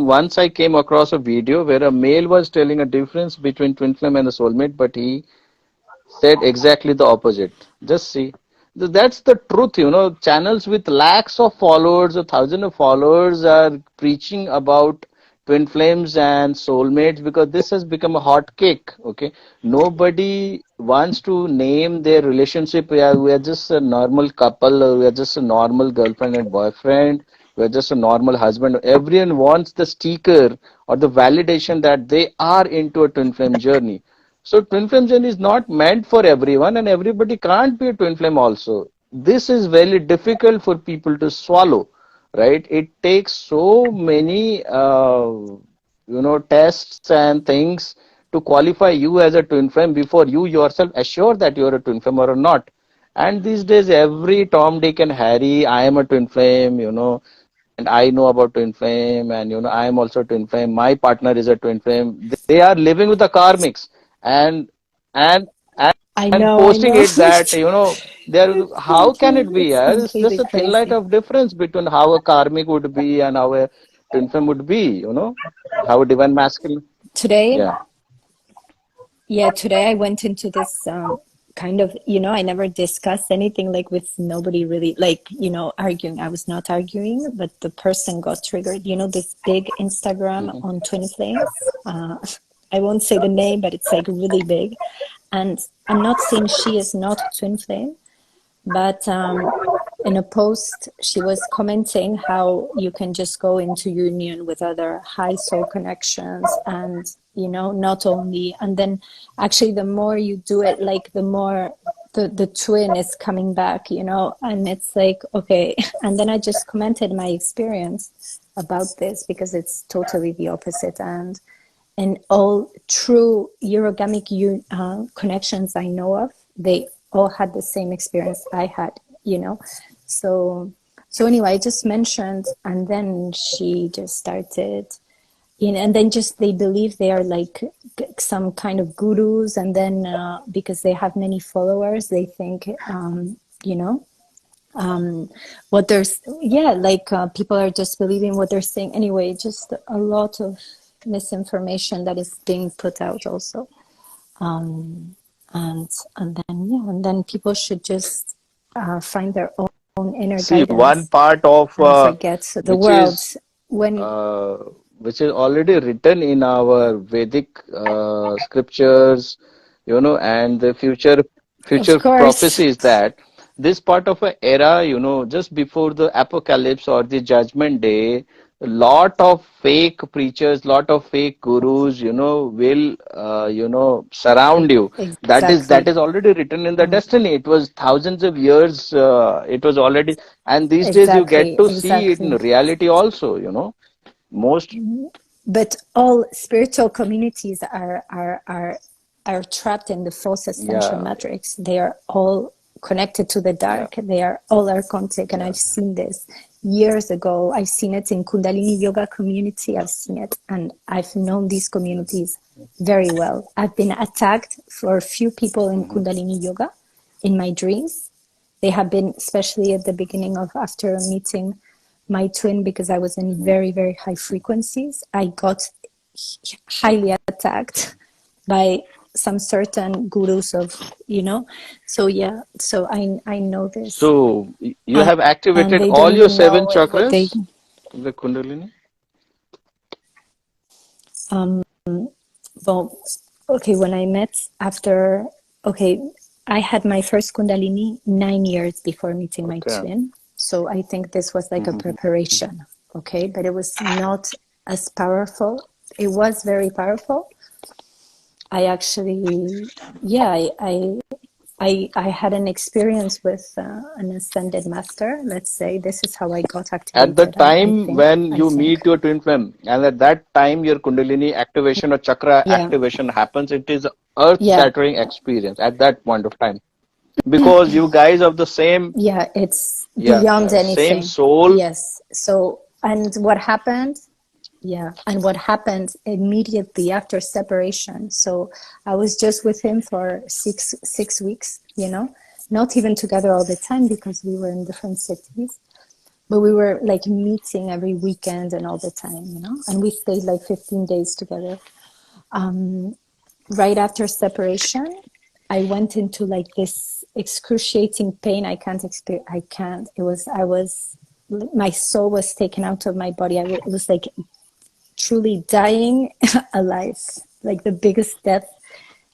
once I came across a video where a male was telling a difference between twin flame and the soulmate, but he said exactly the opposite. Just see. That's the truth. Channels with lakhs of followers or thousands of followers are preaching about twin flames and soulmates because this has become a hot cake. Okay. Nobody wants to name their relationship. We are just a normal couple, or we are just a normal girlfriend and boyfriend. We are just a normal husband. Everyone wants the sticker or the validation that they are into a twin flame journey. So twin flame journey is not meant for everyone, and everybody can't be a twin flame also. This is very difficult for people to swallow, right? It takes so many tests and things to qualify you as a twin flame before you yourself assure that you are a twin flame or not. And these days, every Tom, Dick, and Harry, I am a twin flame, and I know about twin flame, and I am also twin flame. My partner is a twin flame. They are living with the karmics, and and and, I and know, I posting know. it that there. How can it be? It's It's just completely a thin light crazy. of difference between how a karmic would be and how a twin flame would be. How a divine masculine. Today, Yeah. yeah, today I went into this kind of, you know, I never discussed anything like with nobody really, like, you know, arguing. I was not arguing, but the person got triggered. You know, this big Instagram on Twinflames. I won't say the name, but it's like really big. And I'm not saying she is not Twinflame, but in a post, she was commenting how you can just go into union with other high soul connections, and, you know, not only, and then actually the more you do it, like the more the twin is coming back, you know, and it's like, okay. And then I just commented my experience about this, because it's totally the opposite. And all true Eurogamic connections I know of, they all had the same experience I had, you know. So anyway, I just mentioned, and then she just started, you know, and then just they believe they are like some kind of gurus, and then because they have many followers, they think, you know, what there's, yeah, like people are just believing what they're saying. Anyway, just a lot of misinformation that is being put out also. And then people should just find their own inner See, one guidance part of and forget the which world. is When, uh, which is already written in our Vedic scriptures, you know, and the of future course, prophecies, that this part of a era, you know, just before the apocalypse or the judgment day, a lot of fake preachers, lot of fake gurus, you know, will you know, surround you. That exactly, is already written in the destiny. It was thousands of years. It was already, and these days you get to see it in exactly. reality also. You know, most. But all spiritual communities are trapped in the false ascension Yeah, matrix. They are all connected to the yeah. dark. They are all archontic, and Yeah. I've seen this years ago. I've seen it in Kundalini yoga community. I've seen it, and I've known these communities very well. I've been attacked for a few people in Kundalini yoga in my dreams. They have been, especially at the beginning of after meeting my twin, because I was in very, very high frequencies. I got highly attacked by some certain gurus of, you know. So yeah, so I know this. So you have And activated they don't all your even seven know what they, chakras, the Kundalini. um, well, okay, when I met after, okay, I had my first Kundalini 9 years before meeting my Okay. twin. So I think this was like a preparation, okay? But it was not as powerful. It was very powerful. I actually, yeah, I had an experience with an ascended master. Let's say this is how I got At the activated. time when I you think, meet your twin flame, and at that time your Kundalini activation or chakra yeah, activation happens, it is yeah, earth-shattering experience at that point of time, because you guys of the same, yeah. It's yeah, beyond same anything. soul. Yes. So, and what happened? Yeah, and what happened immediately after separation? So I was just with him for six weeks. You know, not even together all the time because we were in different cities. But we were like meeting every weekend and all the time, you know, and we stayed like 15 days together. Right after separation, I went into like this excruciating pain. I can't experience. I can't. My soul was taken out of my body. It was like truly dying alive, like the biggest death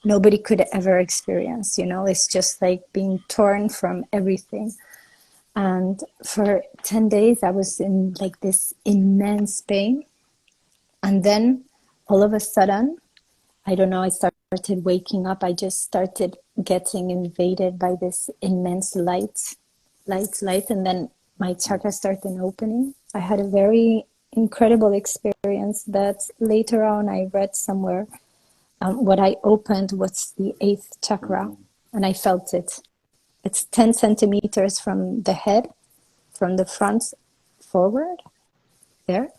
nobody could ever experience. You know, it's just like being torn from everything. And for 10 days, I was in like this immense pain. And then all of a sudden, I don't know, I started waking up. I just started getting invaded by this immense light. And then my chakra started opening. I had a very incredible experience that later on I read somewhere. What I opened was the 8th chakra, and I felt it. It's 10 centimeters from the head, from the front forward there.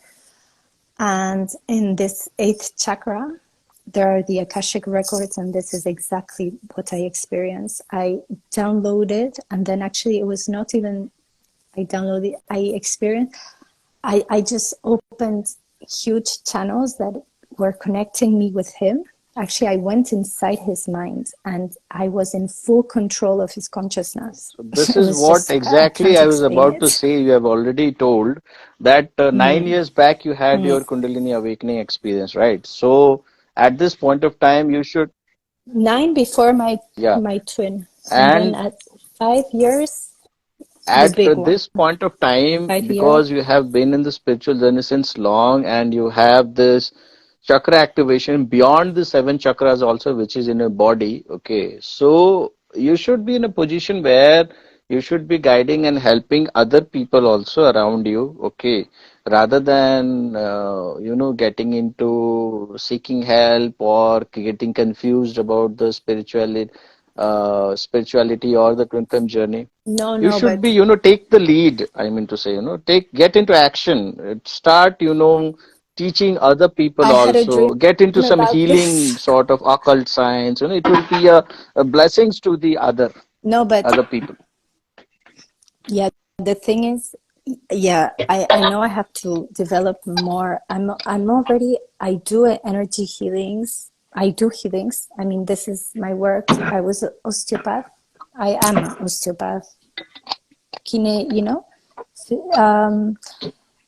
And in this 8th chakra, there are the Akashic records, and this is exactly what I experienced. I downloaded, and then actually it was not even, I downloaded, I experienced, I just opened huge channels that were connecting me with him. Actually, I went inside his mind and I was in full control of his consciousness. So this It is was what just, I exactly can't I was explain about to it. say. You have already told that 9 years back you had Mm. your Kundalini awakening experience, right? So at this point of time, you should, 9 before yeah. my twin. And then And at 5 years, the at big one. this point of time, 5 year. because you have been in the spiritual journey since long and you have this chakra activation beyond the seven chakras also, which is in your body, okay, so you should be in a position where you should be guiding and helping other people also around you, okay, rather than getting into seeking help or getting confused about the spirituality or the twin flame journey. No, You no, should be, but take the lead. I mean to say, get into action. Start, teaching other people I had a also. dream Get into some about healing this. sort of occult science. It will be a blessings to the No, but other people. yeah, the thing is, yeah, I know I have to develop more. I'm already, I do energy healings. I do healings. I mean, this is my work. I was an osteopath. I am an osteopath. Kine,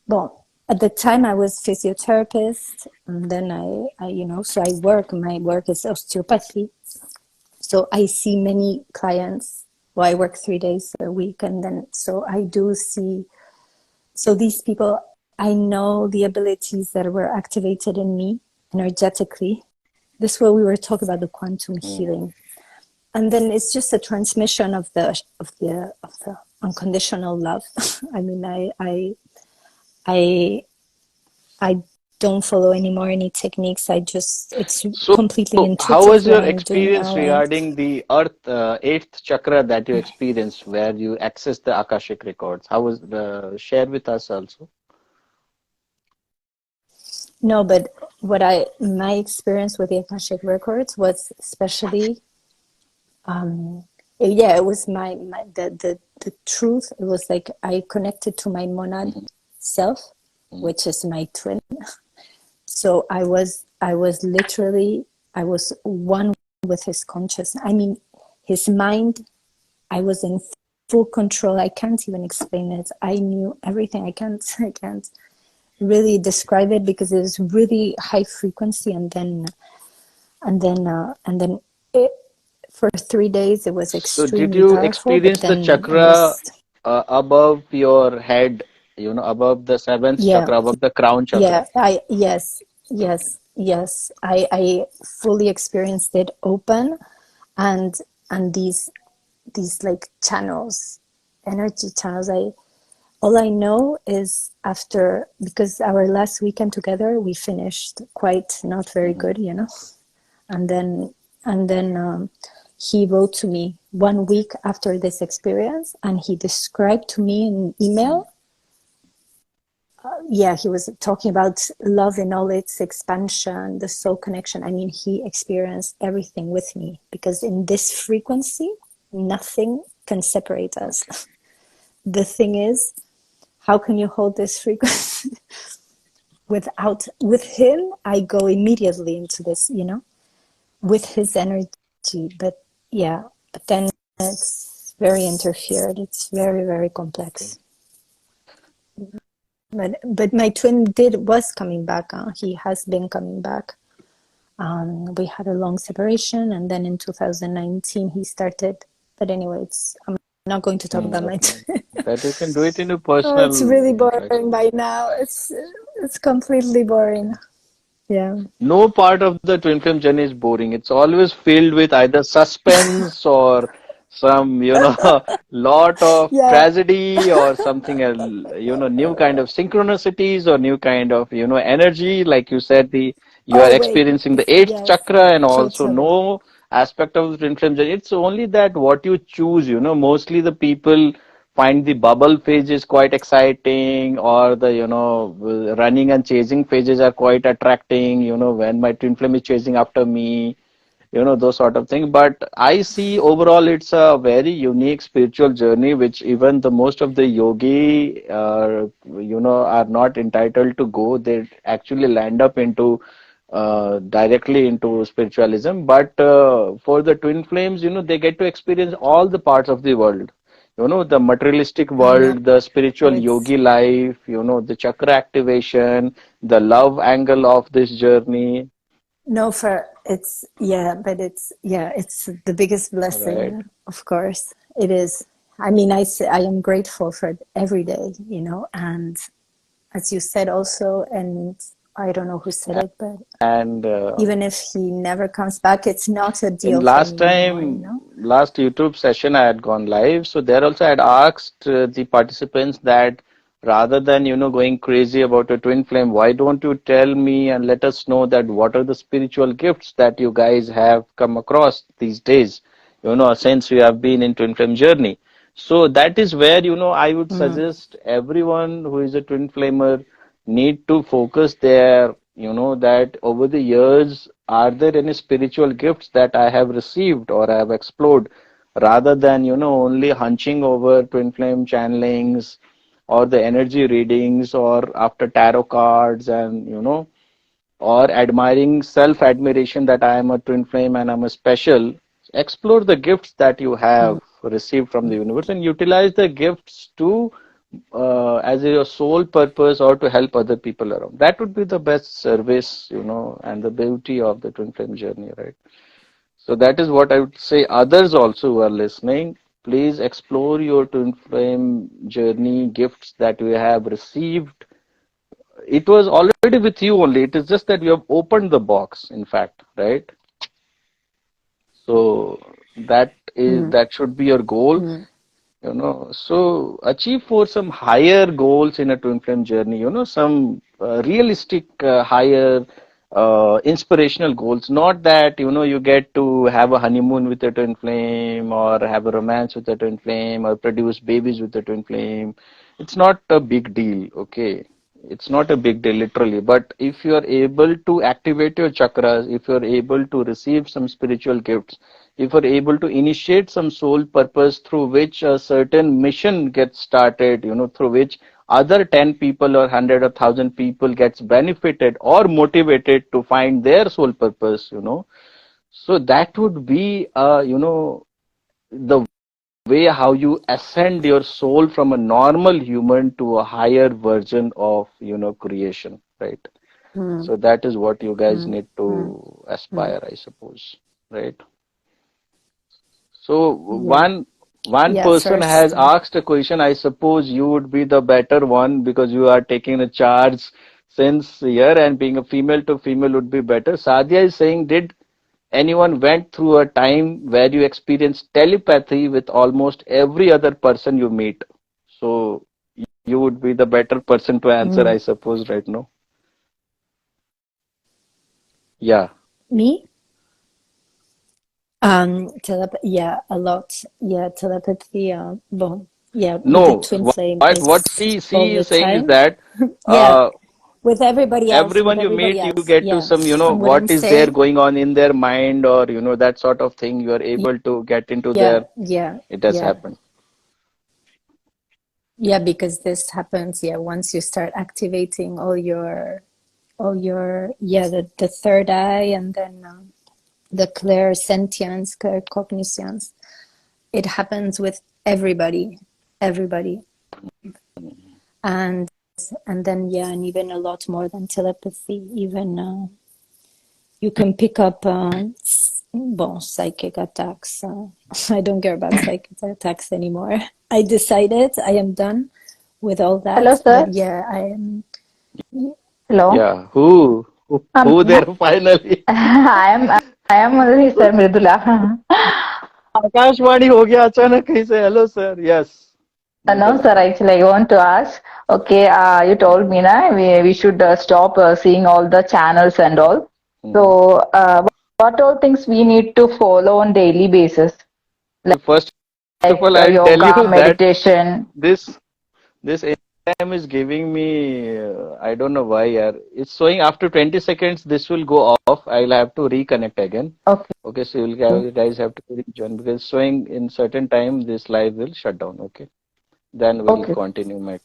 Well, at the time I was physiotherapist, and then so my work is osteopathy. So I see many clients. Well, I work 3 days a week, and then so I do see. So these people, I know the abilities that were activated in me energetically. This is what we were talking about, the quantum healing, and then it's just a transmission of the unconditional love. I mean, I I don't follow anymore any techniques. It's So, completely how intuitive was what your I'm doing experience now. And regarding the Earth eighth chakra that you experienced, where you access the Akashic records? How was the share with us also? no, but my experience with the Akashic records was especially, yeah, it was the truth. It was like I connected to my monad self, which is my twin. So I was one with his consciousness. I mean, his mind, I was in full control. I can't even explain it. I knew everything. I can't really describe it because it was really high frequency, and then it, for 3 days it was So, did extremely you powerful, but experience the then it chakra was, above your head, above the seventh yeah, chakra, above the crown chakra? yeah, yes, I fully experienced it open, and these like channels, energy channels. All I know is after, because our last weekend together we finished quite not very good, and then he wrote to me 1 week after this experience, and he described to me in email. Yeah, he was talking about love in all its expansion, the soul connection. I mean, he experienced everything with me, because in this frequency, nothing can separate us. The thing is, how can you hold this frequency? With him, I go immediately into this, with his energy. But yeah, but then it's very interfered. It's very, very complex. But my twin was coming back. He has been coming back. We had a long separation, and then in 2019 he started. But anyway, I'm not going to talk about my Okay. twin. That you can do it in a Oh, it's really personal boring interaction. by now. It's completely boring. Yeah. No part of the twin flame journey is boring. It's always filled with either suspense or some, lot of Yeah. tragedy or something, new kind of synchronicities or new kind of, energy. Like you said, you are Oh wait. experiencing the eighth Yes. chakra and also Totally. no aspect of the twin flame journey. It's only that what you choose, mostly the people find the bubble phase is quite exciting, or the running and chasing phases are quite attracting, when my twin flame is chasing after me, those sort of things. But I see overall it's a very unique spiritual journey which even the most of the yogi are not entitled to go. They actually land up into directly into spiritualism, but for the twin flames, they get to experience all the parts of the world. The materialistic I know world, the spiritual it's yogi life, the chakra activation, the love angle of this journey, no for it's yeah, but it's the biggest right? blessing, of course. It is. I mean, I am grateful for it every day, and as you said also, and I don't know who said it, but And even if he never comes back, it's not a in deal for me anymore, last YouTube session, I had gone live. So there also I had asked the participants that rather than, going crazy about a twin flame, why don't you tell me and let us know that what are the spiritual gifts that you guys have come across these days, since you have been in twin flame journey. So that is where, I would suggest everyone who is a twin flamer need to focus there, that over the years, are there any spiritual gifts that I have received or I have explored rather than, only hunching over twin flame channelings or the energy readings or after tarot cards and, or admiring self admiration that I am a twin flame and I'm a special. Explore the gifts that you have received from the universe and utilize the gifts to as your sole purpose or to help other people around. That would be the best service, and the beauty of the twin flame journey, right? So that is what I would say. Others also who are listening, please explore your twin flame journey, gifts that you have received. It was already with you only. It is just that you have opened the box, in fact, right? So that should be your goal. So achieve for some higher goals in a twin flame journey, some realistic higher inspirational goals, not that you get to have a honeymoon with a twin flame or have a romance with a twin flame or produce babies with a twin flame. It's not a big deal, okay? It's not a big deal literally, but if you are able to activate your chakras, if you are able to receive some spiritual gifts, if you're able to initiate some soul purpose through which a certain mission gets started, through which other 10 people or 100 or 1,000 people gets benefited or motivated to find their soul purpose, so that would be, the way how you ascend your soul from a normal human to a higher version of, creation, right? So that is what you guys need to aspire, I suppose, right? So yeah, one yeah. person has First, asked a question. I suppose you would be the better one because you are taking the charge since here and being a female to female would be better. Sadia is saying, did anyone went through a time where you experienced telepathy with almost every other person you meet? So you would be the better person to answer, I suppose, right now. Yeah. me. Yeah, a lot. Yeah, telepathy. Well, yeah, with the No, twin flame, what it's all she the is saying is time. that Yeah, uh, with everybody else, with everyone you everybody meet, you else. get to Yeah, some, and what I'm what is there saying. going on in their mind or, that sort of thing. You are able to get into Yeah, their, yeah, it has yeah, happened. yeah. Because this happens. Yeah, once you start activating all your yeah, the third eye, and then the clairsentience, claircognisance. It happens with everybody, and then yeah, and even a lot more than telepathy. Even you can pick up psychic attacks. I don't care about psychic attacks anymore. I decided I am done with all Hello, that. But sir. yeah, I am. Hello. Yeah. Who there finally? I am I am only Sir Mridula. Akashvani हो गया अचानक कहीं से. Hello, sir. Yes. No, Mridula. sir. Actually, I want to ask. Okay, you told me na we should stop seeing all the channels and all. So, Mhm. what all things we need to follow on daily basis, So first of like all, I'll tell yoga, you that meditation. this this Instagram is giving me, I don't know why, yaar. It's showing after 20 seconds, this will go off. I'll have to reconnect again. Okay, Okay, so you guys have to rejoin because showing in certain time, this live will shut down. Okay, then we'll okay. continue.